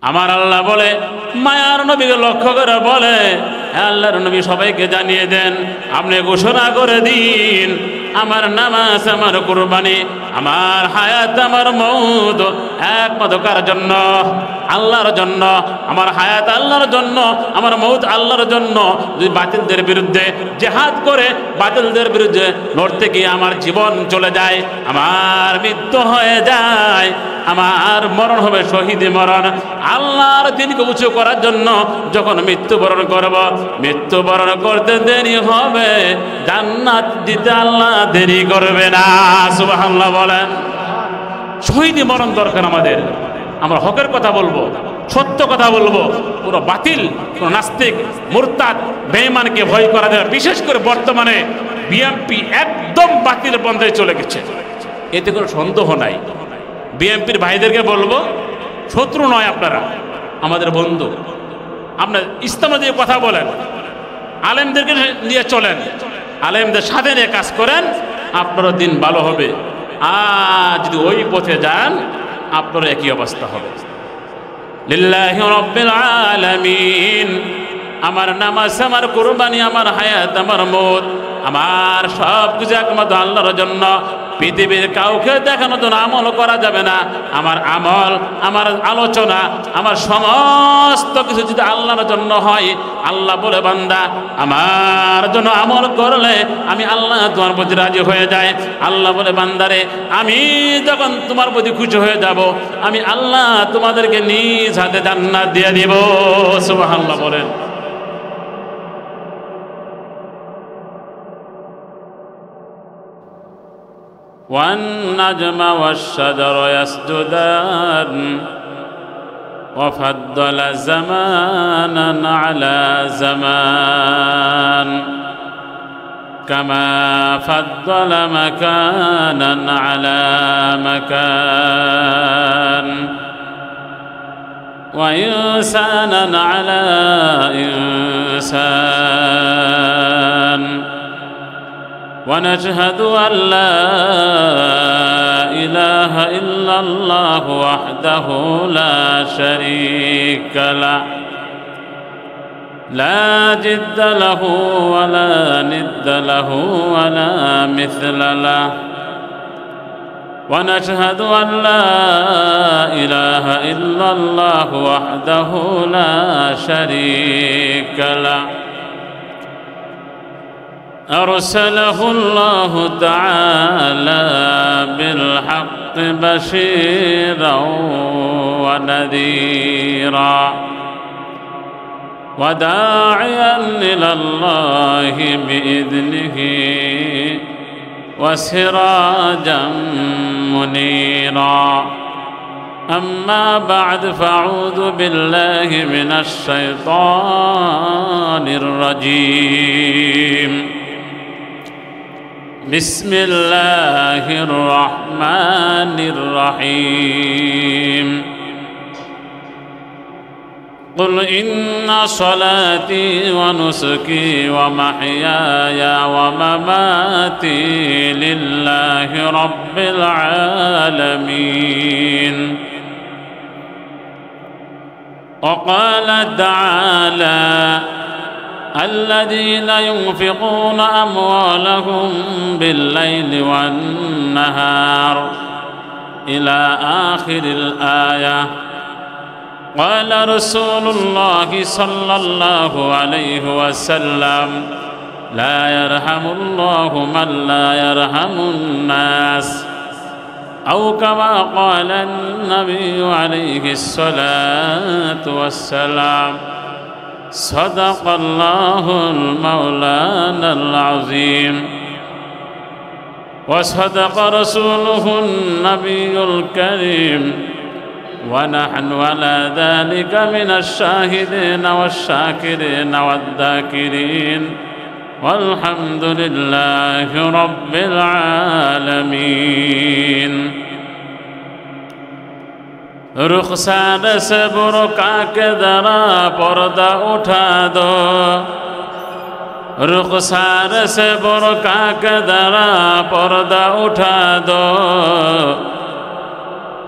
আমার আল্লাহ বলে, মায়ার নবীকে লক্ষ্য করে বলে, হ্যাঁ আল্লাহর নবী সবাইকে জানিয়ে দেন, আপনি ঘোষণা করে দিন, আমার নামাজ, আমার কুরবানি, আমার হায়াত, আমার মউত একমাত্র কার জন্য? আল্লাহর জন্য। আমার হায়াত আল্লাহর জন্য, আমার মউত আল্লাহর জন্য। যদি বাতিলদের বিরুদ্ধে জিহাদ করে বাতিলদের বিরুদ্ধে লড়তে গিয়ে আমার জীবন চলে যায়, আমার মৃত্যু হয়ে যায়, আমার মরণ হবে শহীদি মরণ, আল্লাহর দিনকে উঁচু করার জন্য যখন মৃত্যুবরণ করব, মৃত্যুবরণ করতে দেরি হবে, জান্নাত দিতে আল্লাহ দেরি করবে না। সুবহানাল্লাহ বলেন। শহীদি মরণ দরকার আমাদের। আমরা হকের কথা বলবো, সত্য কথা বলবো। পুরো বাতিল, পুরো নাস্তিক, মুরতাদ, বেঈমানকে ভয় করা যায়। বিশেষ করে বর্তমানে বিএনপি একদম বাতিল পন্থায় চলে গেছে, এতে কোনো সন্দেহ নাই। বিএনপির ভাইদেরকে বলবো, শত্রু নয় আপনারা, আমাদের বন্ধু। আপনার ইসলামের দিয়ে কথা বলেন, আলেমদেরকে নিয়ে চলেন, আলেমদের সাথে নিয়ে কাজ করেন, আপনারও দিন ভালো হবে। আর যদি ওই পথে যান, আপনার একই অবস্থা হবে। লিল্লাহি রাব্বিল আলামিন। আমার নামাজ, আমার কুরবানি, আমার হায়াত, আমার মউত, আমার সব কিছু একমাত্র আল্লাহর জন্য। পৃথিবীর কাউকে দেখানোর জন্য আমল করা যাবে না। আমার আমল, আমার আলোচনা, আমার সমস্ত কিছু যদি আল্লাহর জন্য হয়, আল্লাহ বলে, বান্দা আমার জন্য আমল করলে আমি আল্লাহ তোমার প্রতি রাজি হয়ে যায়। আল্লাহ বলে, বান্দারে আমি যখন তোমার প্রতি খুশি হয়ে যাব, আমি আল্লাহ তোমাদেরকে নিজ হাতে জান্নাত দিয়ে দিব। সুবহানাল্লাহ বলেন। والنجم والشجر يسجدان وفضل زمانا على زمان كما فضل مكانا على مكان وإنسانا على إنسان ونشهد أن لا إله إلا الله وحده لا شريك له لا جد له ولا ند له ولا مثل له ونشهد أن لا إله إلا الله وحده لا شريك له أرسله الله تعالى بالحق بشيرا ونذيرا وداعيا إلى الله بإذنه وسراجا منيرا أما بعد فأعوذ بالله من الشيطان الرجيم بسم الله الرحمن الرحيم قل إن صلاتي ونسكي ومحياي ومماتي لله رب العالمين وقال تعالى الذين ينفقون أموالهم بالليل والنهار إلى آخر الآية قال رسول الله صلى الله عليه وسلم لا يرحم الله من لا يرحم الناس أو كما قال النبي عليه الصلاة والسلام صدق الله المولانا العظيم وصدق رسوله النبي الكريم ونحن على ذلك من الشاهدين والشاكرين والذاكرين والحمد لله رب العالمين रुखसार से बुरका के दरा पर्दा उठा दो रुखसार से बुरका के दरा पर्दा उठा दो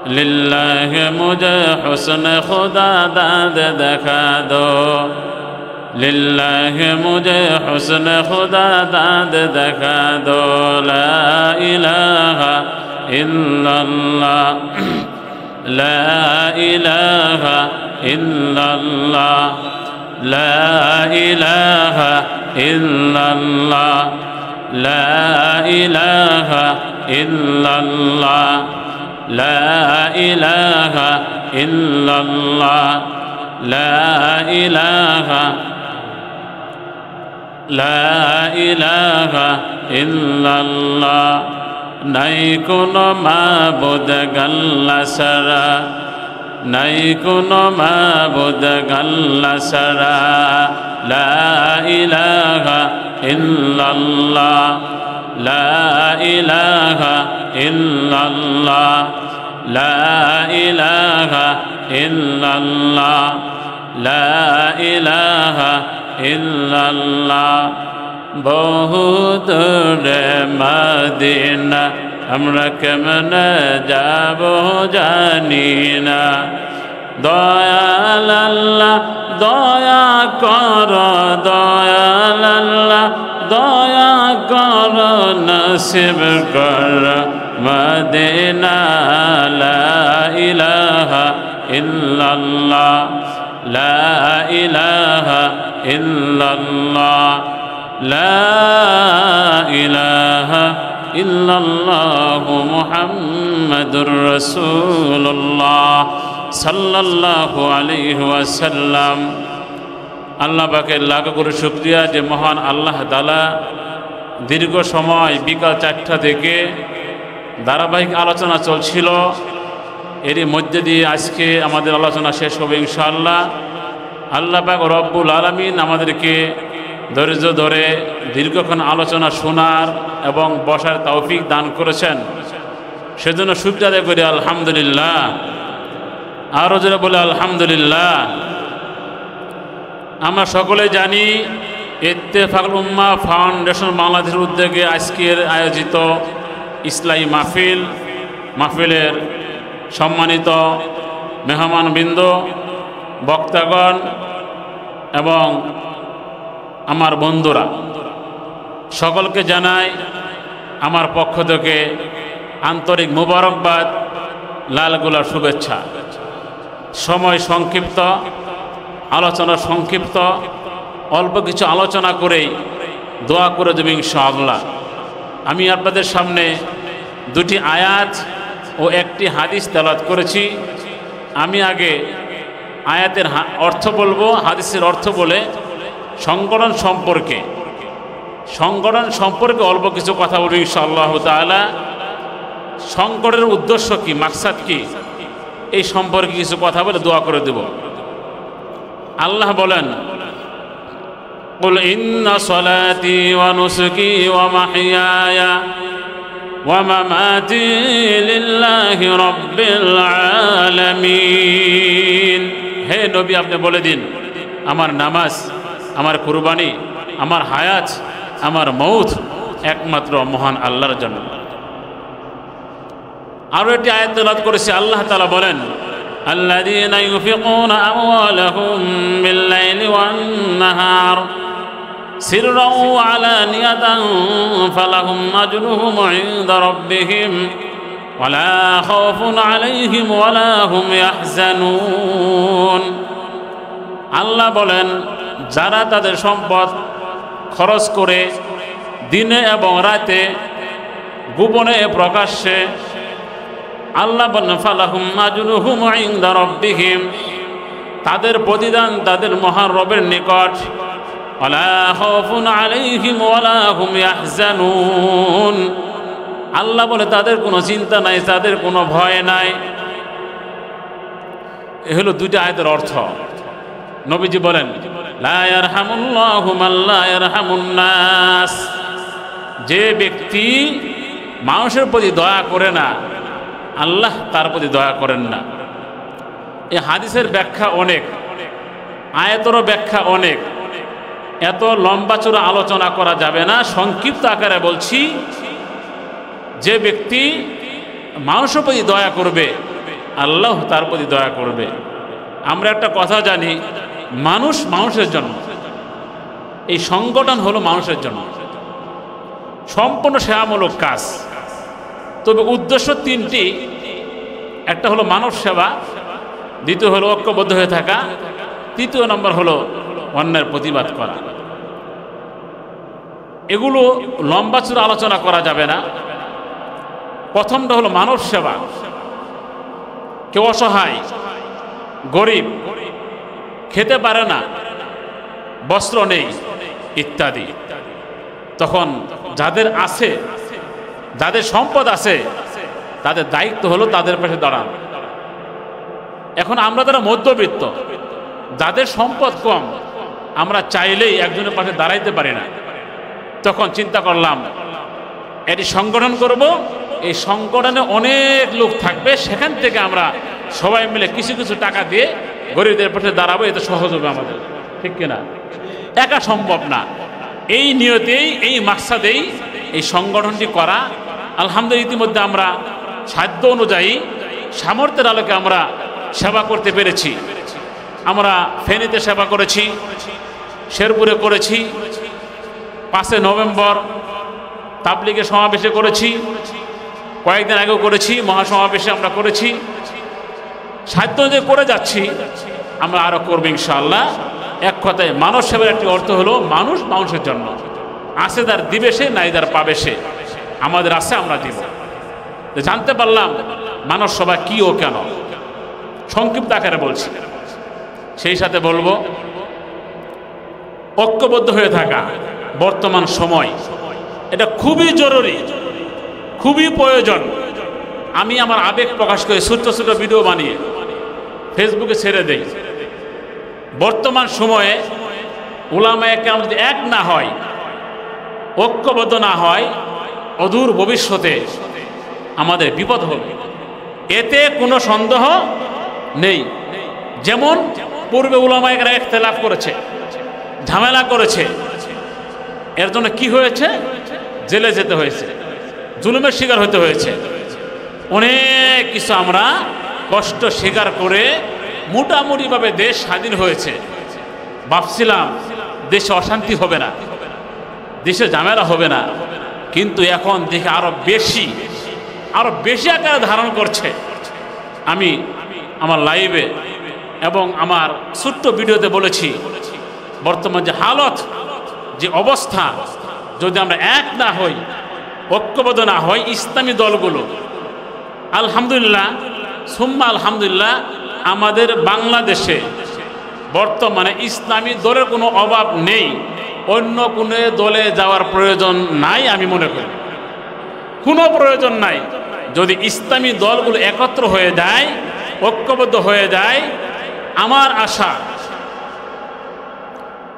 लिल्लाह मुझे हुस्न खुदा दाद दिखा दो, लिल्लाह मुझे हुस्न खुदा दाद दिखा दो। ला इलाहा इल्लल्लाह, ला इलाहा इल्लल्लाह, ला इलाहा इल्लल्लाह, ला इलाहा इल्लल्लाह, ला इलाहा इल्लल्लाह, ला इलाहा, ला इलाहा इल्लल्लाह। নাই কোনো মাবুদ আল্লাহ ছাড়া, নাই কোনো মাবুদ আল্লাহ ছাড়া। লা ইলাহা ইল্লাল্লাহ, লা ইলাহা ইল্লাল্লাহ, লা ইলাহা ইল্লাল্লাহ, লা ইলাহা ইল্লাল্লাহ। বহু দূরে মদিনা আমরা কেমনে যাব জানি না। দয়াল আল্লাহ দয়া কর, দয়াল আল্লাহ দয়া কর, নসিব কর মদিনা। লা ইলাহা ইল্লাল্লাহ, লা ইলাহা ইল্লাল্লাহ, লা ইলাহা ইল্লাল্লাহু মুহাম্মাদুর রাসূলুল্লাহ সাল্লাল্লাহু আলাইহি ওয়াসাল্লাম। আল্লাহ পাকের লাখ করে শুকরিয়া যে মহান আল্লাহ তাআলা দীর্ঘ সময় বিকাল 4টা থেকে ধারাবাহিক আলোচনা চলছিল। এরই মধ্যে দিয়ে আজকে আমাদের আলোচনা শেষ হবে ইনশাআল্লাহ। আল্লাহ পাক রব্বুল আলামিন আমাদেরকে ধৈর্য ধরে দীর্ঘক্ষণ আলোচনা শোনার এবং বসার তৌফিক দান করেছেন, সেজন্য শুকরিয়া আদায় করি আলহামদুলিল্লাহ। আরও জোরে বলে আলহামদুলিল্লাহ। আমরা সকলে জানি ইত্তেফাকুল উম্মাহ ফাউন্ডেশন বাংলাদেশের উদ্যোগে আজকের আয়োজিত ইসলামী মাহফিলের সম্মানিত মেহমানবৃন্দ, বক্তাগণ এবং আমার বন্ধুরা, সকলকে জানাই আমার পক্ষ থেকে আন্তরিক মুবারকবাদ, লাল গোলাপ শুভেচ্ছা। সময় সংক্ষিপ্ত, আলোচনা সংক্ষিপ্ত, অল্প কিছু আলোচনা করেই দোয়া করে দেব ইনশাআল্লাহ। আমি আপনাদের সামনে দুটি আয়াত ও একটি হাদিস তেলাওয়াত করেছি। আমি আগে আয়াতের অর্থ বলবো, হাদিসের অর্থ বলে সংগঠন সম্পর্কে অল্প কিছু কথা বলবো ইনশাআল্লাহ তাআলা। সংকটের উদ্দেশ্য কি, মাকসাদ কি, এই সম্পর্কে কিছু কথা বলে দোয়া করে দেব। আল্লাহ বলেন, কুল ইন্না সলাতি ওয়া নুসুকি ওয়া মাহইয়ায়া ওয়া মামাতি লিল্লাহি রাব্বিল আলামিন। হে নবী, আপনি বলে দিন, আমার নামাজ, আমার কুরবানি, আমার হায়াত, আমার মৌত একমাত্র মহান আল্লাহর জন্য। আরো একটি আয়াত তেলাওয়াত করেছে, আল্লাহ তাআলা বলেন, আল্লাযীনা ইউনফিকুনা আমওয়ালাহুম বিল-লাইলি ওয়ান-নাহার সিররান ওয়া আলানিয়াতান ফালাহুম আজরুহুম ইনদা রাব্বিহিম ওয়া লা খাউফুন আলাইহিম ওয়া লা হুম ইয়াহজানুন। আল্লাহ বলেন, যারা তাদের সম্পদ খরচ করে দিনে এবং রাতে, গোপনে প্রকাশ্যে, আল্লাহ বলেন ফালাহুম আজরুহুম ইনদা রাব্বিহিম, তাদের প্রতিদান তাদের মহান রবের নিকট। ওয়ালা খাউফুন আলাইহিম ওয়ালা হুম ইয়াহজানুন, আল্লাহ বলে তাদের কোনো চিন্তা নাই, তাদের কোনো ভয় নাই। এ হলো দুইটা আয়াতের অর্থ। নবীজি বলেন, লা ইয়ারহামুল্লাহু মান লা ইয়ারহামুন নাস, যে ব্যক্তি মানুষের প্রতি দয়া করে না, আল্লাহ তার প্রতি দয়া করেন না। এই হাদিসের ব্যাখ্যা অনেক, আয়াতেরও ব্যাখ্যা অনেক, এত লম্বা চূড়া আলোচনা করা যাবে না, সংক্ষিপ্ত আকারে বলছি। যে ব্যক্তি মানুষের প্রতি দয়া করবে, আল্লাহ তার প্রতি দয়া করবে। আমরা একটা কথা জানি, মানুষ মানুষের জন্য, এই সংগঠন হলো মানুষের জন্য, সম্পূর্ণ সেবামূলক কাজ। তবে উদ্দেশ্য তিনটি, একটা হলো মানব সেবা, দ্বিতীয় হলো ঐক্যবদ্ধ হয়ে থাকা, তৃতীয় নম্বর হলো অন্যায়ের প্রতিবাদ করা। এগুলো লম্বা চূড়া আলোচনা করা যাবে না। প্রথমটা হলো মানব সেবা। কেউ অসহায়, গরিব, খেতে পারে না, বস্ত্র নেই ইত্যাদি, তখন যাদের আছে, যাদের সম্পদ আছে, তাদের দায়িত্ব হলো তাদের পাশে দাঁড়ানো। এখন আমরা যারা মধ্যবিত্ত, যাদের সম্পদ কম, আমরা চাইলেই একজনের পাশে দাঁড়াইতে পারি না। তখন চিন্তা করলাম এটি সংগঠন করব, এই সংগঠনে অনেক লোক থাকবে, সেখান থেকে আমরা সবাই মিলে কিছু কিছু টাকা দিয়ে গরিবদের পাশে দাঁড়াবো, এতে সহজ হবে আমাদের, ঠিক কিনা? একা সম্ভব না। এই নিয়তেই, এই মাকসাদেই এই সংগঠনটি করা। আলহামদুলিল্লাহ ইতিমধ্যে আমরা সাধ্য অনুযায়ী, সামর্থ্যের আলোকে আমরা সেবা করতে পেরেছি। আমরা ফেনীতে সেবা করেছি, শেরপুরে করেছি, 5 নভেম্বর তাবলিগের সমাবেশে করেছি, কয়েকদিন আগেও করেছি, মহাসমাবেশে আমরা করেছি। সাধ্য অনুযায়ী করে যাচ্ছি, আমরা আরও করবো ইনশাআল্লাহ। এক কথায় মানব সেবার একটি অর্থ হলো মানুষ মানুষের জন্য। আছে তার দিবে সে, নাই তার পাবে সে। আমাদের আছে, আমরা দিব। জানতে পারলাম মানব সেবা কি ও কেন, সংক্ষিপ্ত আকারে বলছি। সেই সাথে বলবো ঐক্যবদ্ধ হয়ে থাকা বর্তমান সময়, এটা খুবই জরুরি, খুবই প্রয়োজন। আমি আমার আবেগ প্রকাশ করে ছোট্ট ছোট ভিডিও বানিয়ে ফেসবুকে ছেড়ে দেই। বর্তমান সময়ে উলামায়ে কেরাম যদি এক না হয়, ঐক্যবদ্ধ না হয়, অদূর ভবিষ্যতে আমাদের বিপদ হবে, এতে কোনো সন্দেহ নেই। যেমন পূর্বে উলামায়ে কেরাম ইখতিলাফ করেছে, ঝামেলা করেছে, এর জন্য কি হয়েছে? জেলে যেতে হয়েছে, জুলুমের শিকার হতে হয়েছে, অনেক কিছু আমরা কষ্ট স্বীকার করে মোটামুটিভাবে দেশ স্বাধীন হয়েছে। ভাবছিলাম দেশে অশান্তি হবে না, দেশে ঝামেলা হবে না, কিন্তু এখন দেখে আরো বেশি আকারে ধারণ করছে। আমি আমার লাইভে এবং আমার ছোট্ট ভিডিওতে বলেছি, বর্তমান যে হালত, যে অবস্থা, যদি আমরা এক না হই, ঐক্যবদ্ধ না হই, ইসলামী দলগুলো, আলহামদুলিল্লাহ সুম্মা আলহামদুলিল্লাহ, আমাদের বাংলাদেশে বর্তমানে ইসলামী দলের কোনো অভাব নেই। অন্য কোনো দলে যাওয়ার প্রয়োজন নাই, আমি মনে করি কোনো প্রয়োজন নাই। যদি ইসলামী দলগুলো একত্র হয়ে যায়, ঐক্যবদ্ধ হয়ে যায়, আমার আশা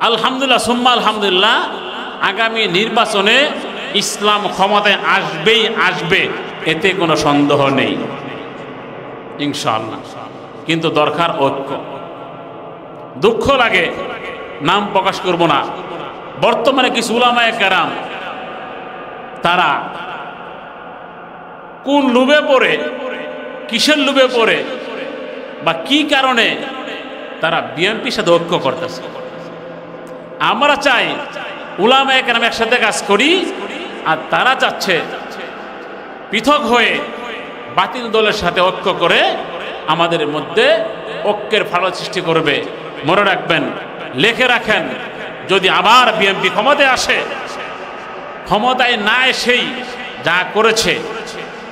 আলহামদুলিল্লাহ সুম্মা আলহামদুলিল্লাহ, আগামী নির্বাচনে ইসলাম ক্ষমতায় আসবেই আসবে, এতে কোনো সন্দেহ নেই ইনশাআল্লাহ। কিন্তু দরকার ঐক্য। দুঃখ লাগে, নাম প্রকাশ করব না, বর্তমানে কিছু উলামায়ে কেরাম তারা কোন লোভে পড়ে, কিসের লোভে পড়ে বা কি কারণে তারা বিএনপির সাথে ঐক্য করতেছে। আমরা চাই উলামায়ে কেরাম একসাথে কাজ করি, আর তারা চাচ্ছে পৃথক হয়ে বাতিল দলের সাথে ঐক্য করে আমাদের মধ্যে ঐক্যের ফাটল সৃষ্টি করবে। মনে রাখবেন, লিখে রাখেন, যদি আবার বিএনপি ক্ষমতায় আসে, ক্ষমতায় না এসেই যা করেছে,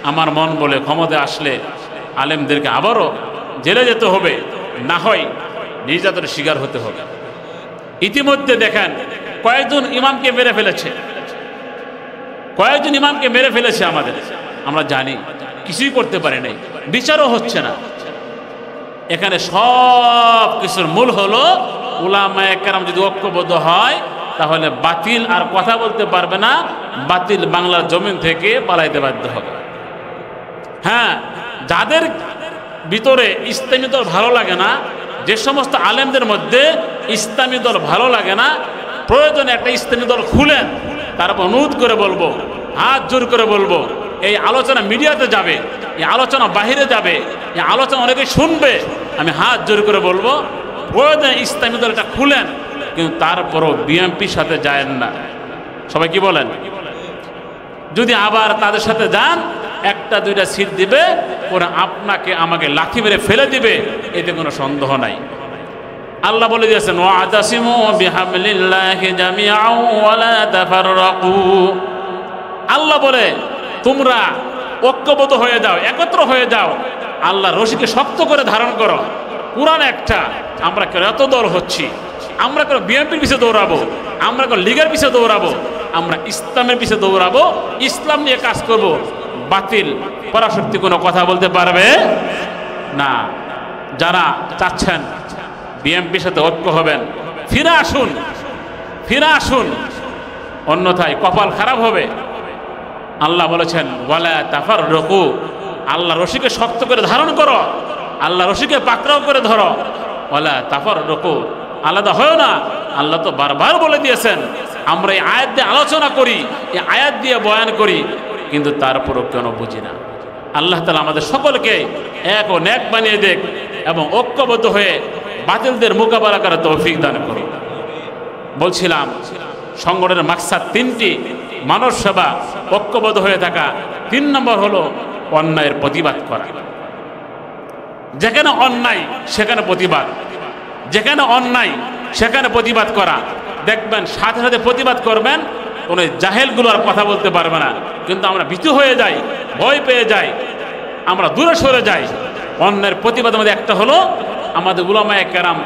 আমার মন বলে ক্ষমতায় আসলে আলেমদেরকে আবারও জেলে যেতে হবে, না হয় নির্যাতনের শিকার হতে হবে। ইতিমধ্যে দেখেন কয়েকজন ইমামকে মেরে ফেলেছে, আমাদের, আমরা জানি, কিছুই করতে পারে নাই, বিচারও হচ্ছে না। এখানে সব কিছুর মূল হলো উলামায়ে কেরাম যদি ঐক্যবদ্ধ হয়, তাহলে বাতিল আর কথা বলতে পারবে না, বাতিল বাংলার জমিন থেকে পালাইতে বাধ্য হবে। হ্যাঁ, যাদের ভিতরে ইসলামী দল ভালো লাগে না, যে সমস্ত আলেমদের মধ্যে ইসলামী দল ভালো লাগে না, প্রয়োজনে একটা ইসলামী দল খুলেন, তারপর অনুরোধ করে বলবো, হাত জোর করে বলবো, এই আলোচনা মিডিয়াতে যাবে, এই আলোচনা বাহিরে যাবে, এই আলোচনা অনেকে শুনবে, আমি হাত জোর করে বলবো প্রয়োজনে ইসলামী দল এটা খুলেন, কিন্তু তারপরও বিএনপির সাথে যায়েন না। সবাই কি বলেন? যদি আবার তাদের সাথে যান, একটা দুইটা সিট দিবে, ওরা আপনাকে আমাকে লাথি মেরে ফেলে দিবে, এতে কোনো সন্দেহ নাই। আল্লাহ বলে দিয়েছেন ওয়াতাসিমু বিহাবলিল্লাহি জামিআন ওয়া লা তাফাররাকু। আল্লাহ বলে তোমরা ঐক্যবদ্ধ হয়ে যাও, একত্র হয়ে যাও, আল্লাহ রশিকে শক্ত করে ধারণ করো। কুরআন একটা, আমরা কেন এত দল হচ্ছি? আমরা কেন বিএনপির পিছে দৌড়াবো? আমরা কেন লীগের পিছে দৌড়াবো? আমরা ইসলামের পিছে দৌড়াবো, ইসলাম নিয়ে কাজ করব। বাতিল পরাশক্তি কোনো কথা বলতে পারবে না। যারা চাচ্ছেন বিএনপির সাথে ঐক্য হবেন, ফিরে আসুন, ফিরে আসুন, অন্যথায় কপাল খারাপ হবে। আল্লাহ বলেছেন ওয়ালা তাফাররাকু, আল্লাহ রশিকে শক্ত করে ধারণ করো, আল্লাহ রশিকে পাকড়াও করে ধরো। ওয়ালা তাফাররাকু, আলাদা হয় না। আল্লাহ তো বারবার বলে দিয়েছেন। আমরা এই আয়াত দিয়ে আলোচনা করি, এই আয়াত দিয়ে বয়ান করি, কিন্তু তারপরও কেন বুঝি না। আল্লাহ তাআলা আমাদের সকলকে এক ও নেক বানিয়ে দেখ এবং ঐক্যবদ্ধ হয়ে বাতিলদের মোকাবেলা করার তৌফিক দান করুন। বলছিলাম সংগঠনের মাকসাদ তিনটি: মানব সেবা, ঐক্যবদ্ধ হয়ে থাকা। 3 নম্বর হলো অন্যায়ের প্রতিবাদ করা। যেখানে অন্যায় সেখানে প্রতিবাদ, যেখানে অন্যায় সেখানে প্রতিবাদ করা। দেখবেন সাথে সাথে প্রতিবাদ করবেন, কোনো জাহেলগুলো আর কথা বলতে পারবে না। কিন্তু আমরা ভীতু হয়ে যাই, ভয় পেয়ে যাই, আমরা দূরে সরে যাই। অন্যের প্রতিবাদের মধ্যে একটা হলো আমাদের উলামায়ে কেরাম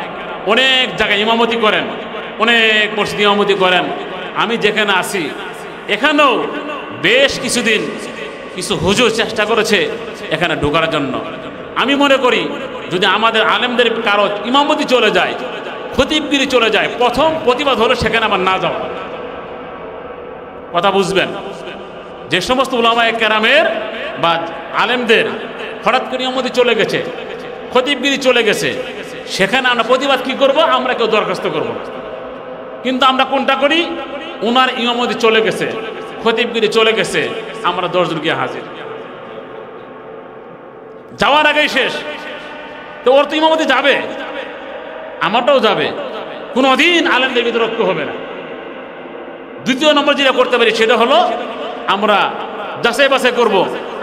অনেক জায়গায় ইমামতি করেন, অনেক মসজিদ ইমামতি করেন। আমি যেখানে আছি এখানেও বেশ কিছুদিন কিছু হুজুর চেষ্টা করেছে এখানে ঢোকার জন্য। আমি মনে করি যদি আমাদের আলেমদের কারো ইমামতি চলে যায়, খতিবগিরি চলে যায়, প্রথম প্রতিবাদ হলো সেখানে আমার না যাওয়া। কথা বুঝবেন? যে সমস্ত উলামায়ে কেরামের বা আলেমদের হঠাৎ করে ইমামতি চলে গেছে, খতিবগিরি চলে গেছে, সেখানে আমরা প্রতিবাদ কি করব? আমরা কেউ দরখাস্ত করব। কিন্তু আমরা কোনটা করি? ওনার ইমামতি চলে গেছে, খতিবগিরি চলে গেছে, আমরা 10 জন গিয়ে হাজির, যাওয়ার আগেই শেষ। তো ওর তো ইমামতি যাবে, আমারটাও যাবে, কোনোদিন আলেমদের ভিতরে ঐক্য হবে না। দ্বিতীয় নম্বর যেটা করতে পারি সেটা হলো আমরা যাচাই বাছাই করব,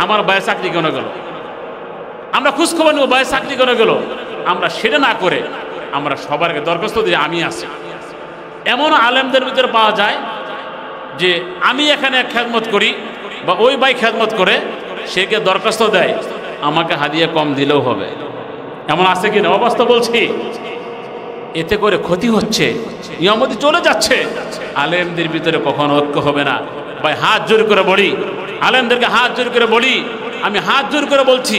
আমার ভাইয়ের চাকরি কেন গেল, আমরা খোঁজখবর নেব ভাইয়ের চাকরি কেন গেল। আমরা সেটা না করে আমরা সবার আগে দরখাস্ত দিয়ে আমি আছি। এমন আলেমদের ভিতরে পাওয়া যায় যে আমি এখানে খেদমত করি বা ওই ভাই খেদমত করে, সে কে দরখাস্ত দেয় আমাকে হাদিয়া কম দিলেও হবে। এমন আছে কি না? অবস্থা বলছি। এতে করে ক্ষতি হচ্ছে, ইমামতি চলে যাচ্ছে, আলেমদের ভিতরে কখনো ঐক্য হবে না। ভাই হাত জোর করে বলি, আলেমদেরকে হাত জোর করে বলি, আমি হাত জোর করে বলছি,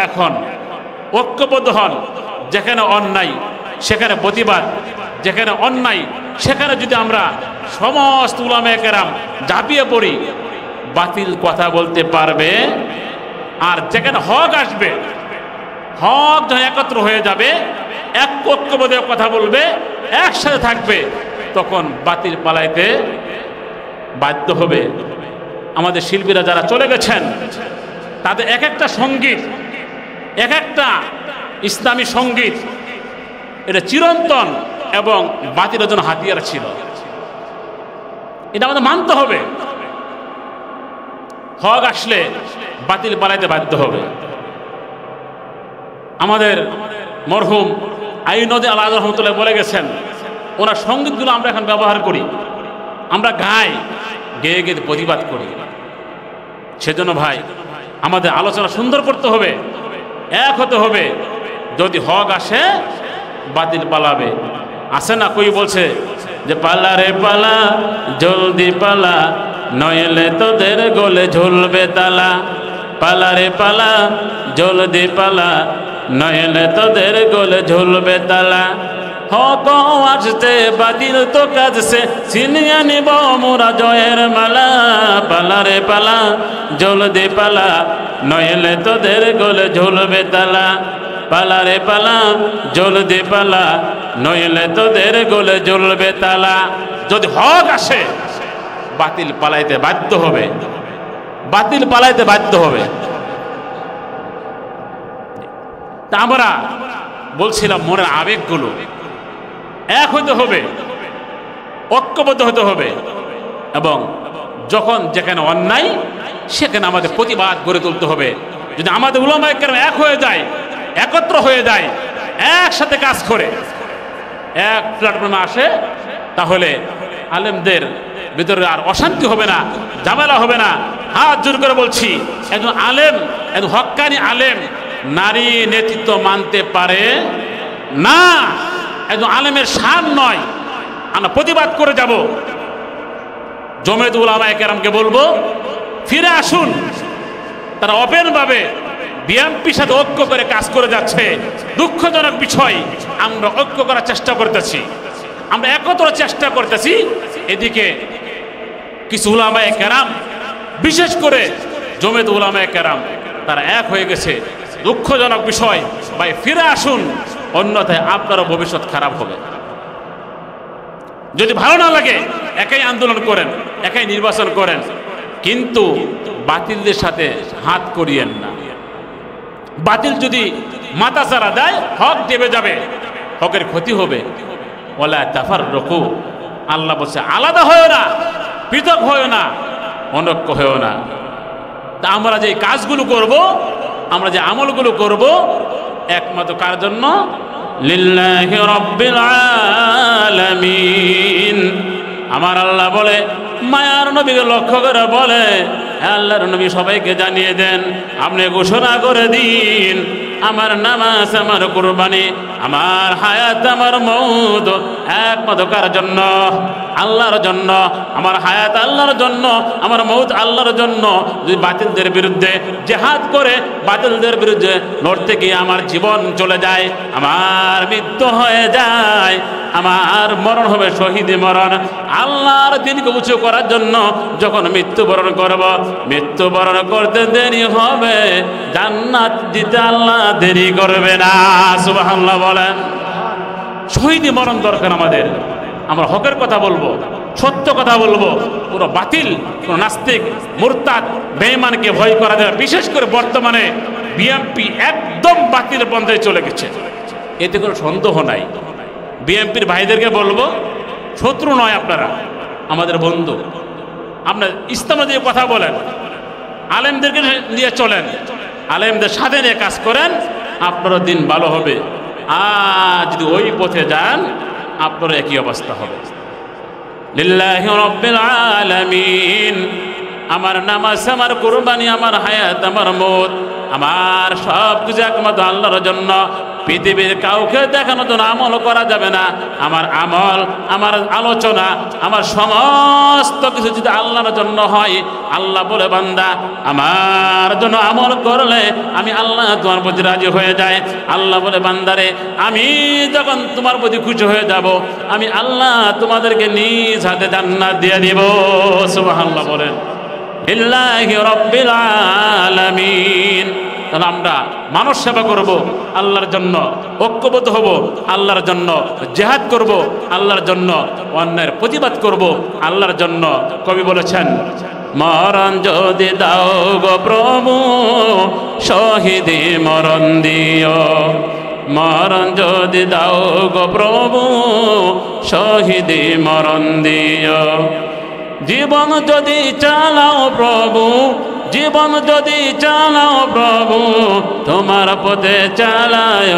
এখন ঐক্যবদ্ধ হন। যেখানে অন্যায় সেখানে প্রতিবাদ, যেখানে অন্যায় সেখানে যদি আমরা সমস্ত উলামায়ে কেরাম ঝাঁপিয়ে পড়ি, বাতিল কথা বলতে পারবে। আর যেখানে হক আসবে, হক যখন একত্র হয়ে যাবে, এক ঐক্যবদ্ধ কথা বলবে, একসাথে থাকবে, তখন বাতিল পালাইতে বাধ্য হবে। আমাদের শিল্পীরা যারা চলে গেছেন তাদের এক একটা সঙ্গীত, এক একটা ইসলামী সঙ্গীত, এটা চিরন্তন এবং বাতিলের জন্য হাতিয়ার ছিল। এটা আমাদের মানতে হবে। হক আসলে বাতিল পালাইতে বাধ্য হবে। আমাদের মরহুম আইনদে আল্লাহ রহমতুল্লাহ বলে গেছেন, ওনার সঙ্গীতগুলো আমরা এখন ব্যবহার করি, আমরা গাই, গেয়ে গেয়ে প্রতিবাদ করি। সেজন্য ভাই আমাদের আলোচনা সুন্দর করতে হবে, এক হতে হবে। যদি হক আসে বাতিল পালাবে। আসে না, কই বলছে যে পালা রে পালা, জলদি পালা, নইলে তোদের গলে ঝুলবে তালা। পালা রে পালা, জলদি পালা, নইলে তোদের গলে ঝুলবে তালা। হক আসতে বাতিল তো কাজছে, ছিনিয়ে নিব মোরা জয়ের মালা। পালা রে পালা, জলদি পালা, নইলে তোদের গলে ঝুলবে তালা। পালা রে পালা, জলদি পালা, নইলে তোদের গলে ঝুলবে তালা। যদি হক আসে বাতিল পালাইতে বাধ্য হবে, বাতিল পালাইতে বাধ্য হবে। তা আমরা বলছিলাম মনের আবেগগুলো এক হতে হবে, ঐক্যবদ্ধ হতে হবে, এবং যখন যেখানে অন্যায় সেখানে আমাদের প্রতিবাদ গড়ে তুলতে হবে। যদি আমাদের উলামায়ে কেরাম এক হয়ে যায়, একত্র হয়ে যায়, একসাথে কাজ করে এক প্ল্যাটফর্মে আসে, তাহলে আলেমদের ভিতরে আর অশান্তি হবে না, ঝামেলা হবে না। হাত জোর করে বলছি, একজন আলেম, একজন হক্কানি আলেম নারী নেতৃত্ব মানতে পারে না। একজন আলেমের শান নয়। আমরা প্রতিবাদ করে যাব। জমিয়ত উলামায়ে কেরামকে বলবো, ফিরে আসুন। তারা ওপেনভাবে বিএনপির সাথে ঐক্য করে কাজ করে যাচ্ছে। দুঃখজনক বিষয়, আমরা ঐক্য করার চেষ্টা করতেছি, আমরা একত্র চেষ্টা করতেছি। এদিকে কিছু উলামায়ে কেরাম, বিশেষ করে জমিয়ত উলামায়ে কেরাম, তারা এক হয়ে গেছে। দুঃখজনক বিষয়। ভাই ফিরে আসুন, অন্যথায় আপনারও ভবিষ্যৎ খারাপ হবে। যদি ভালো না লাগে একাই আন্দোলন করেন, একাই নির্বাচন করেন, কিন্তু বাতিলদের সাথে হাত করিয়েন না। বাতিল যদি মাথা চারা দেয়, হক দেবে যাবে, হকের ক্ষতি হবে। ওয়ালা তাফাররাকু, আল্লাহ বলছে আলাদা হয়েও না, পৃথক হয়েও না, অনৈক্য হয়েও না। তা আমরা যে কাজগুলো করব, আমরা যে আমলগুলো করব, একমাত্র কার জন্য? লিল্লাহি রাব্বিল আলামিন। আমার আল্লাহ বলে, মায়ার নবীকে লক্ষ্য করে বলে, আল্লাহর নবী সবাইকে জানিয়ে দেন, আপনি ঘোষণা করে দিন, আমার নামাজ, আমার কুরবানি, আমার হায়াত, আমার মউত একমাত্র কার জন্য? আল্লাহর জন্য। আমার হায়াত আল্লাহর জন্য, আমার মউত আল্লাহর জন্য। যদি বাতিলদের বিরুদ্ধে জিহাদ করে বাতিলদের বিরুদ্ধে লড়তে গিয়ে আমার জীবন চলে যায়, আমার মৃত্যু হয়ে যায়, আমার মরণ হবে শহীদি মরণ, আল্লাহর দিনকে উঁচু করার জন্য যখন মৃত্যুবরণ করব, মৃত্যুবরণ করতে দেরি হবে, জান্নাত দিতে আল্লাহ দেরি করবে না। সুবহানাল্লাহ বলেন। শহীদি মরণ দরকার আমাদের। আমরা হকের কথা বলবো, সত্য কথা বলবো। কোনো বাতিল, কোনো নাস্তিক, মুরতাদ, বেঈমানকে ভয় করা যায়। বিশেষ করে বর্তমানে বিএনপি একদম বাতিলের পন্থায় চলে গেছে, এতে কোনো সন্দেহ নাই। বিএনপির ভাইদেরকে বলবো, শত্রু নয় আপনারা, আমাদের বন্ধু। আপনার ইসলামে দিয়ে কথা বলেন, আলেমদেরকে নিয়ে চলেন, আলেমদের সাথে নিয়ে কাজ করেন, আপনারও দিন ভালো হবে। আর যদি ওই পথে যান, আপনারও একই অবস্থা হবে। লিল্লাহি রাব্বিল আলামিন। আমার নামাজ, আমার কুরবানি, আমার হায়াত, আমার মউত, আমার সব কিছু একমাত্র আল্লাহর জন্য। পৃথিবীর কাউকে দেখানোর জন্য আমল করা যাবে না। আমার আমল, আমার আলোচনা, আমার সমস্ত কিছু যদি আল্লাহর জন্য হয়, আল্লাহ বলে, বান্দা আমার জন্য আমল করলে আমি আল্লাহ তোমার প্রতি রাজি হয়ে যায়। আল্লাহ বলে, বান্দারে আমি যখন তোমার প্রতি খুশি হয়ে যাব, আমি আল্লাহ তোমাদেরকে নিজ হাতে জান্নাত দিয়ে দিব। সুবহানাল্লাহ বলেন। লিল্লাহি রাব্বিল আলামিন। তাহলে আমরা মানুষ সেবা করব আল্লাহর জন্য, ঐক্যবদ্ধ হব আল্লাহর জন্য, জিহাদ করব আল্লাহর জন্য, অন্যায়ের প্রতিবাদ করব আল্লাহর জন্য। কবি বলেছেন, মরণ যদি দাও গো প্রভু, শহীদি মরণ দিও। মরণ যদি দাও গো প্রভু, শহীদি মরণ দিও। জীবন যদি চালাও প্রভু, জীবন যদি চালাও প্রভু, তোমার পথে চালায়।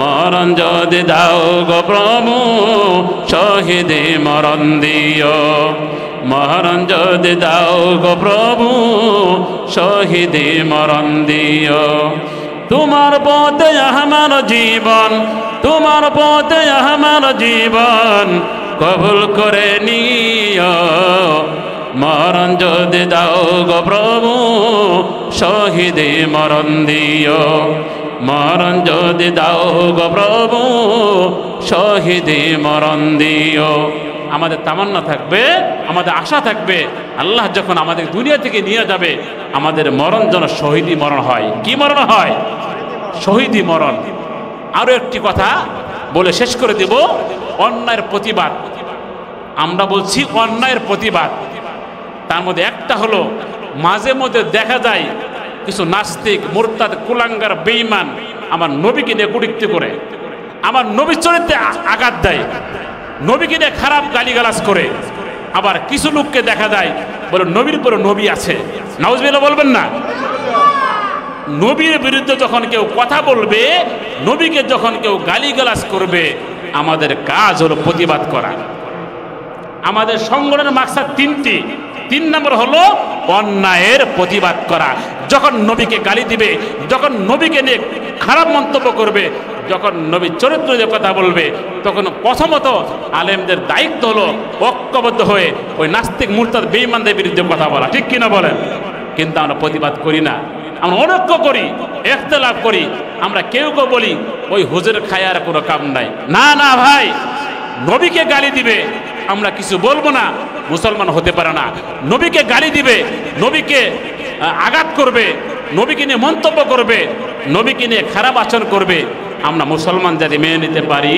মরণ যদি দাও গো প্রভু, শহীদি মরণ দিও। মরণ যদি দাও গো প্রভু, শহীদি মরণ দিও। তোমার পথে আমার জীবন, তোমার পথে আমার জীবন কবুল করে নিও। মরণ যদি দাও গো প্রভু, শহীদি মরণ দিও। মরণ যদি দাও গো প্রভু, শহীদি মরণ দিও। আমাদের তামান্না থাকবে, আমাদের আশা থাকবে, আল্লাহ যখন আমাদের দুনিয়া থেকে নিয়ে যাবে, আমাদের মরণ যেন শহীদি মরণ হয়। কি মরণ হয়? শহীদি মরণ। আরো একটি কথা বলে শেষ করে দেব, অন্যায়ের প্রতিবাদ। আমরা বলছি অন্যায়ের প্রতিবাদ, তার মধ্যে একটা হলো মাঝে মধ্যে দেখা যায় কিছু নাস্তিক, মুরতাদ, কুলাঙ্গার, বেঈমান আমার নবীকে নিয়ে কটূক্তি করে, আমার নবীর চরিত্রে আঘাত দেয়, নবীকে নিয়ে খারাপ গালিগালাজ করে। আবার কিছু লোককে দেখা যায় বলে নবীর পরে নবী আছে, নাউজুবিল্লাহ বলবেন না? নবীর বিরুদ্ধে যখন কেউ কথা বলবে, নবীকে যখন কেউ গালিগালাজ করবে, আমাদের কাজ হলো প্রতিবাদ করা। আমাদের সংগঠনের মাকসাদ তিনটি। 3 নম্বর হলো অন্যায়ের প্রতিবাদ করা। যখন নবীকে গালি দিবে, যখন নবীকে নিয়ে খারাপ মন্তব্য করবে, যখন নবীর চরিত্র নিয়ে কথা বলবে, তখন প্রথমত আলেমদের দায়িত্ব হলো ঐক্যবদ্ধ হয়ে ওই নাস্তিক মুরতাদ বেঈমানদের বিরুদ্ধে কথা বলা, ঠিক কিনা বলেন? কিন্তু আমরা প্রতিবাদ করি না, আমরা অনৈক্য করি, ইখতিলাফ করি। আমরা কেউ কেউ বলি ওই হুজুর খায়ার কোনো কাম নাই। না না ভাই, নবীকে গালি দিবে আমরা কিছু বলবো না, মুসলমান হতে পারে না। নবীকে গালি দিবে, নবীকে আঘাত করবে, নবীকে নিয়ে মন্তব্য করবে, নবীকে নিয়ে খারাপ আচরণ করবে, আমরা মুসলমান জাতি মেনে নিতে পারি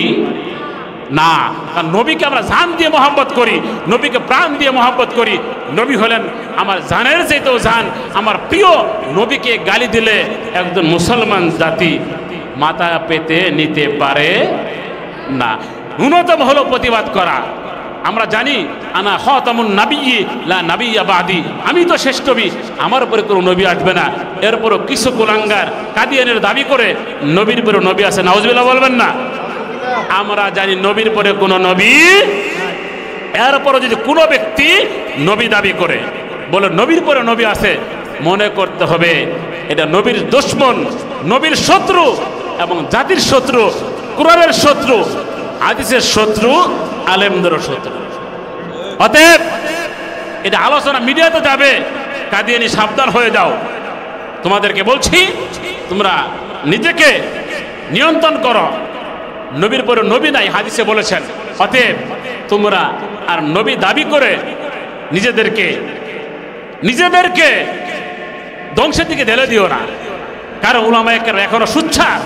না। কারণ নবীকে আমরা জান দিয়ে মহব্বত করি, নবীকে প্রাণ দিয়ে মহব্বত করি। নবী হলেন আমার জানের চাইতেও জান, আমার প্রিয়। নবীকে গালি দিলে একজন মুসলমান জাতি মাথা পেতে নিতে পারে না। ন্যূনতম হলো প্রতিবাদ করা। আমরা জানি আনা খাতামুন নাবিয়্যি লা নাবিয়্যা বাদি, আমি তো শেষ নবী, আমার উপরে কোনো নবী আসবে না। এরপরও কিছু কুলাঙ্গার কাদিয়ানের দাবি করে নবীর পরে নবী আছে, নাউজুবিল্লাহ বলবেন না? আমরা জানি নবীর পরে কোনো নবী। এরপরও যদি কোনো ব্যক্তি নবী দাবি করে, বলে নবীর পরে নবী আছে, মনে করতে হবে এটা নবীর দুশমন, নবীর শত্রু এবং জাতির শত্রু, কুরআনের শত্রু, হাদিসের শত্রু, আলেমদেরও শত্রু। অতএব এটা আলোচনা মিডিয়াতে যাবে, কাদিয়ানি সাবধান হয়ে যাও। তোমাদেরকে বলছি, তোমরা নিজেকে নিয়ন্ত্রণ করো। নবীর পরে নবী নাই, হাদিসে বলেছেন। অতএব তোমরা আর নবী দাবি করে নিজেদেরকে ধ্বংসের দিকে ঢেলে দিও না। কারণ উলামায়ে কেরাম এখনো সুচ্ছার,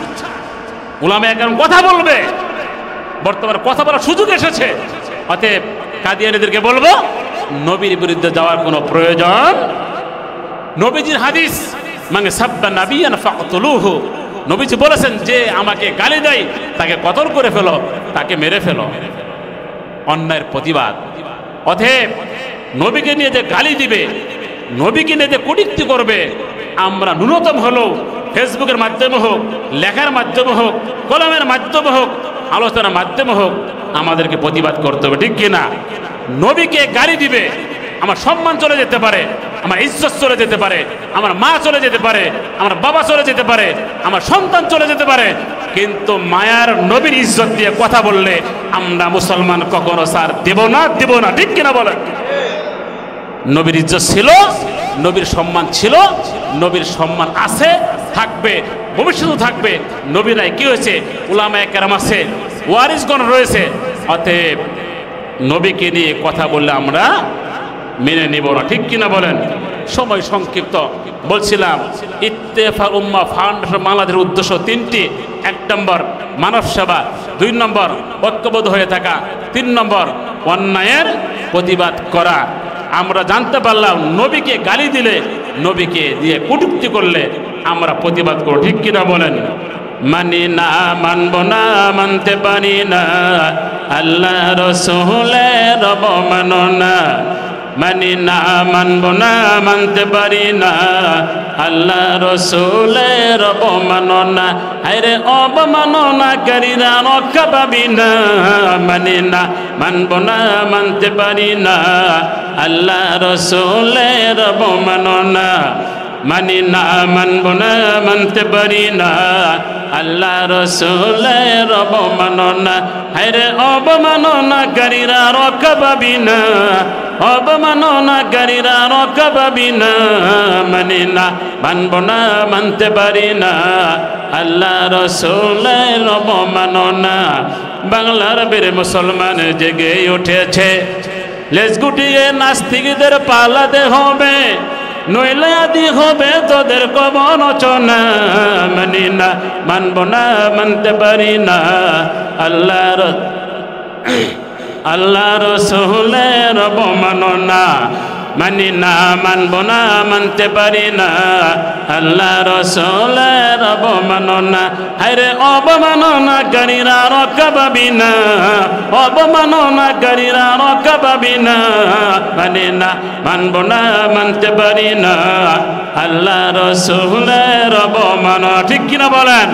উলামায়ে কেরাম কথা বলবে, বর্তমানে কথা বলার সুযোগ এসেছে। অতএব কাদিয়ানীদেরকে বলবো নবীর বিরুদ্ধে যাওয়ার কোনো প্রয়োজন। নবীজির হাদিস, মানে সাব্বা নাবিয়ান ফাকতুলুহু, নবীজি বলেছেন যে আমাকে গালি দেয় তাকে কতল করে ফেলো, তাকে মেরে ফেলো। অন্যায়ের প্রতিবাদ। অতএব নবীকে নিয়ে যে গালি দিবে, নবীকে নিয়ে যে কটূক্তি করবে, আমরা ন্যূনতম হলো ফেসবুকের মাধ্যমে হোক, লেখার মাধ্যমে হোক, কলমের মাধ্যমে হোক, আলোচনার মাধ্যমে হোক, আমাদেরকে প্রতিবাদ করতে হবে, ঠিক কিনা? নবীকে গালি দিবে, আমার সম্মান চলে যেতে পারে, আমার ইজ্জত চলে যেতে পারে, আমার মা চলে যেতে পারে, আমার বাবা চলে যেতে পারে, আমার সন্তান চলে যেতে পারে, কিন্তু মায়ার নবীর ইজ্জত দিয়ে কথা বললে আমরা মুসলমান কখনো ছাড় দেব না, ঠিক কিনা বলেন? নবীর ইজ্জত ছিল, নবীর সম্মান ছিল, নবীর সম্মান আছে, থাকবে, ভবিষ্যতে থাকবে। নবীরাই কি হয়েছে, উলামায়ে কেরাম আছে, ওয়ারিসগণ রয়েছে। অতএব নবীকে নিয়ে কথা বললে আমরা মেনে নিব না, ঠিক কিনা বলেন? সময় সংক্ষিপ্ত, বলছিলাম ইত্তেফাক উম্মাহ ফাউন্ডেশন বাংলাদেশের উদ্দেশ্য 3টি। 1 নম্বর মানব সেবা, 2 নম্বর ঐক্যবদ্ধ হয়ে থাকা, 3 নম্বর অন্যায়ের প্রতিবাদ করা। আমরা জানতে পারলাম নবীকে গালি দিলে, নবীকে দিয়ে কটূক্তি করলে আমরা প্রতিবাদ করব, ঠিক কিনা বলেন? মানি না, মানব না, মানতে পারি না, আল্লাহ রাসূলের অবমাননা। মানি না, মানব না, মানতে পারি না, আল্লাহ রাসূলের অবমাননা। হায়রে অবমাননাকারীরা রক্ষা পাবি না। মানি না, মানব না, মানতে পারি না, আল্লাহ রাসূলের অবমাননা। মানি না, মানব না, মানতে পারি না, আল্লাহ রাসূলের অবমাননা। হায়রে অবমাননাকারীরা রক্ষা পাবি না, অবমাননাকারীরা রক্ষা পাবি না। মানি না, মানব না, মানতে পারি না, আল্লাহ রাসূলের অবমাননা। বাংলার বীর মুসলমান জেগে উঠেছে, লেজ গুটিয়ে নাস্তিকদের পালাতে হবে, নইলে আদি হবে তোদের কবরচনা। মানি না, মানব না, মানতে পারি না, আল্লাহ রাসূলের অবমাননা। মানি না, মানব না, মানতে পারি না, আল্লাহ রাসূলের অবমাননা। হায়রে অবমাননাকারীরা রক্ষা পাবি না, অবমাননাকারীরা রক্ষা পাবি না। মানি না, মানব না, মানতে পারি না, আল্লাহ রাসূলের অবমাননা। ঠিক কিনা বলেন?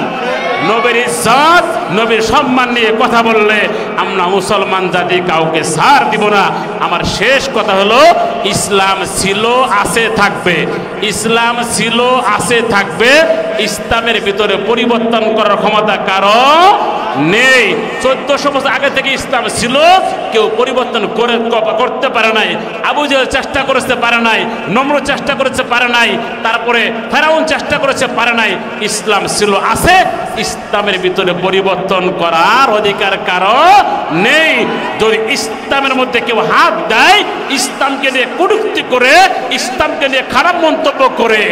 নবীর ইজ্জত, নবীর সম্মান নিয়ে কথা বললে আমরা মুসলমান জাতি কাউকে ছাড় দিব না। আমার শেষ কথা হলো, ইসলাম ছিল, আছে, থাকবে। ইসলাম ছিল, আছে, থাকবে। ইসলামের ভিতরে পরিবর্তন করার ক্ষমতা কারো নেই। 1400 বছর আগে থেকে ইসলাম ছিল, কেউ পরিবর্তন করতে পারে নাই। আবু জেহেল চেষ্টা করেছে, পারে নাই। নমরুদ চেষ্টা করেছে, পারে নাই। তারপরে ফেরাউন চেষ্টা করেছে, পারে নাই। ইসলাম ছিল, আছে। ইসলামের ভিতরে পরিবর্তন করার অধিকার কারো নেই। যদি ইসলামের মধ্যে কেউ হাত দেয়, ইসলামকে নিয়ে কটূক্তি করে, ইসলামকে নিয়ে খারাপ মন্তব্য করে,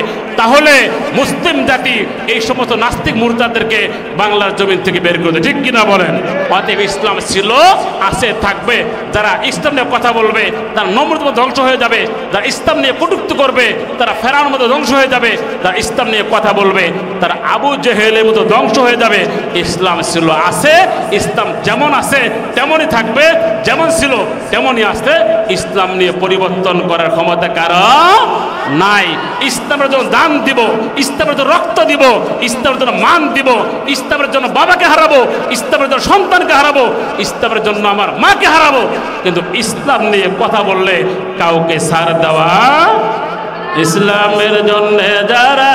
তাহলে মুসলিম জাতি এই সমস্ত নাস্তিক মুরতাদদেরকে বাংলার জমিন থেকে বের করে দেয়। ঠিক কিনা বলেন? অতএব ইসলাম ছিল, আছে, থাকবে। যারা ইসলাম নিয়ে কথা বলবে তারা নমরুদের মতো ধ্বংস হয়ে যাবে। যারা ইসলাম নিয়ে কটূক্তি করবে তারা ফেরাউনের মতো ধ্বংস হয়ে যাবে। যারা ইসলাম নিয়ে কথা বলবে তারা আবু জেহেলের মতো ধ্বংস হয়ে যাবে। ইসলাম ছিল, আছে। ইসলাম যেমন আছে তেমনই থাকবে, যেমন ছিল তেমনই আছে। ইসলাম নিয়ে পরিবর্তন করার ক্ষমতা কারো নাই। ইসলামের জন্য দান দিব, ইসলামের জন্য রক্ত দিব, ইসলামের জন্য মান দিব, ইসলামের জন্য বাবাকে হারাবো, ইসলামের জন্য সন্তানকে হারাবো, ইসলামের জন্য আমার মাকে হারাবো। কিন্তু ইসলাম নিয়ে কথা বললে কাউকে ছাড় দেওয়া। ইসলামের জন্য যারা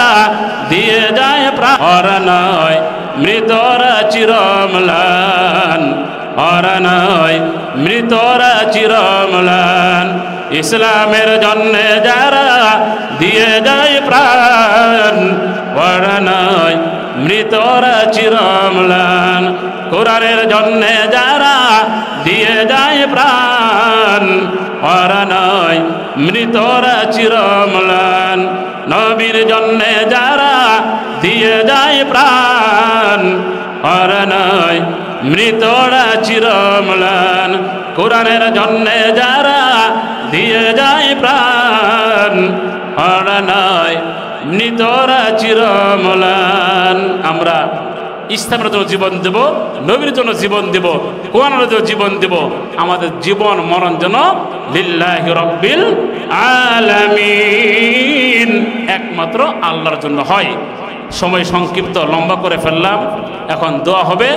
দিয়ে যায় প্রাণ, ওরা নয় মৃতরা চিরম্লান, ওরা নয় মৃতরা চিরম্লান। ইসলামের জন্য যারা দিয়ে যায় প্রাণ, ওরা নয় মৃতরা চিরম্লান। কোরআনের জন্য যারা দিয়ে যায় প্রাণ, ওরা নয় মৃতরা চিরম্লান। নবীর জন্য যারা দিয়ে যায় প্রাণ, ওরা নয় মৃতরা চিরম্লান। কোরআনের জন্য যারা দিয়ে যায় প্রাণ, ওরা নয় মৃতরা চিরম্লান। আমরা ইসলামের জন্য জীবন দেব, নবীর জন্য জীবন দেব, কোরআনের জন্য জীবন দেব। আমাদের জীবন মরণ যেন লিল্লাহি রাব্বিল আলামিন, একমাত্র আল্লাহর জন্য হয়। সময় সংক্ষিপ্ত, লম্বা করে ফেললাম। এখন দোয়া হবে।